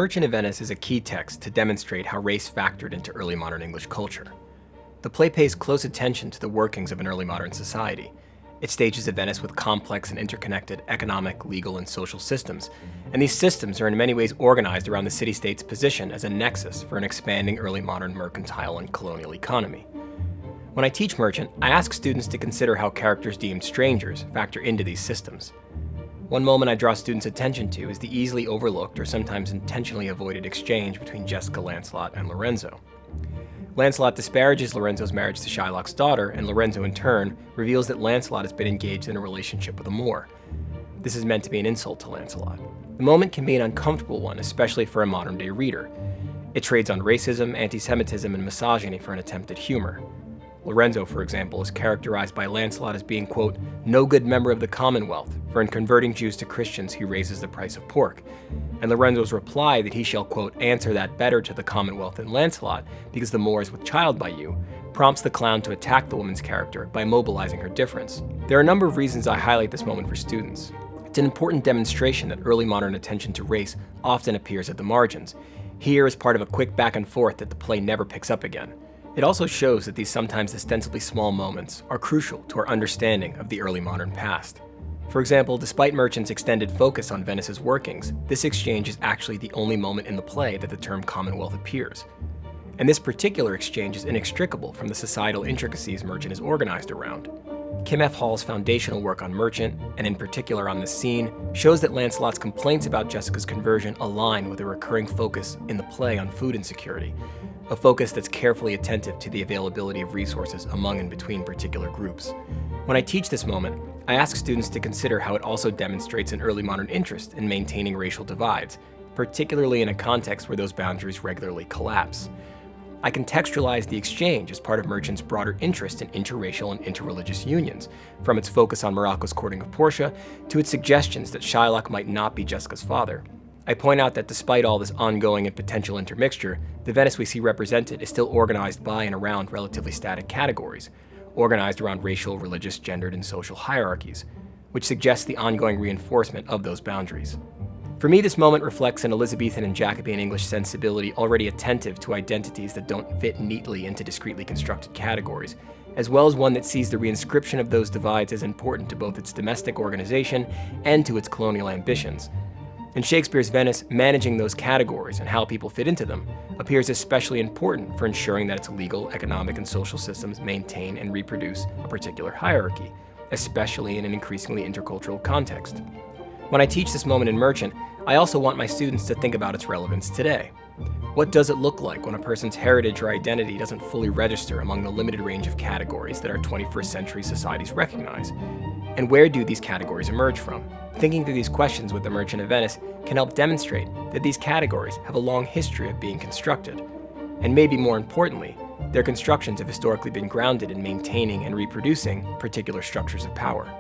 Merchant of Venice is a key text to demonstrate how race factored into early modern English culture. The play pays close attention to the workings of an early modern society. It stages a Venice with complex and interconnected economic, legal, and social systems, and these systems are in many ways organized around the city-state's position as a nexus for an expanding early modern mercantile and colonial economy. When I teach Merchant, I ask students to consider how characters deemed strangers factor into these systems. One moment I draw students' attention to is the easily overlooked or sometimes intentionally avoided exchange between Jessica, Lancelot, and Lorenzo. Lancelot disparages Lorenzo's marriage to Shylock's daughter, and Lorenzo in turn reveals that Lancelot has been engaged in a relationship with a Moor. This is meant to be an insult to Lancelot. The moment can be an uncomfortable one, especially for a modern-day reader. It trades on racism, anti-Semitism, and misogyny for an attempt at humor. Lorenzo, for example, is characterized by Lancelot as being, quote, no good member of the Commonwealth, for in converting Jews to Christians he raises the price of pork. And Lorenzo's reply that he shall, quote, answer that better to the Commonwealth than Lancelot, because the Moor is with child by you, prompts the clown to attack the woman's character by mobilizing her difference. There are a number of reasons I highlight this moment for students. It's an important demonstration that early modern attention to race often appears at the margins, here as part of a quick back and forth that the play never picks up again. It also shows that these sometimes ostensibly small moments are crucial to our understanding of the early modern past. For example, despite Merchant's extended focus on Venice's workings, this exchange is actually the only moment in the play that the term Commonwealth appears. And this particular exchange is inextricable from the societal intricacies Merchant is organized around. Kim F. Hall's foundational work on Merchant, and in particular on this scene, shows that Lancelot's complaints about Jessica's conversion align with a recurring focus in the play on food insecurity, a focus that's carefully attentive to the availability of resources among and between particular groups. When I teach this moment, I ask students to consider how it also demonstrates an early modern interest in maintaining racial divides, particularly in a context where those boundaries regularly collapse. I contextualize the exchange as part of Merchant's broader interest in interracial and interreligious unions, from its focus on Morocco's courting of Portia to its suggestions that Shylock might not be Jessica's father. I point out that despite all this ongoing and potential intermixture, the Venice we see represented is still organized by and around relatively static categories, organized around racial, religious, gendered, and social hierarchies, which suggests the ongoing reinforcement of those boundaries. For me, this moment reflects an Elizabethan and Jacobean English sensibility already attentive to identities that don't fit neatly into discretely constructed categories, as well as one that sees the reinscription of those divides as important to both its domestic organization and to its colonial ambitions. In Shakespeare's Venice, managing those categories and how people fit into them appears especially important for ensuring that its legal, economic, and social systems maintain and reproduce a particular hierarchy, especially in an increasingly intercultural context. When I teach this moment in Merchant, I also want my students to think about its relevance today. What does it look like when a person's heritage or identity doesn't fully register among the limited range of categories that our 21st century societies recognize? And where do these categories emerge from? Thinking through these questions with the Merchant of Venice can help demonstrate that these categories have a long history of being constructed. And maybe more importantly, their constructions have historically been grounded in maintaining and reproducing particular structures of power.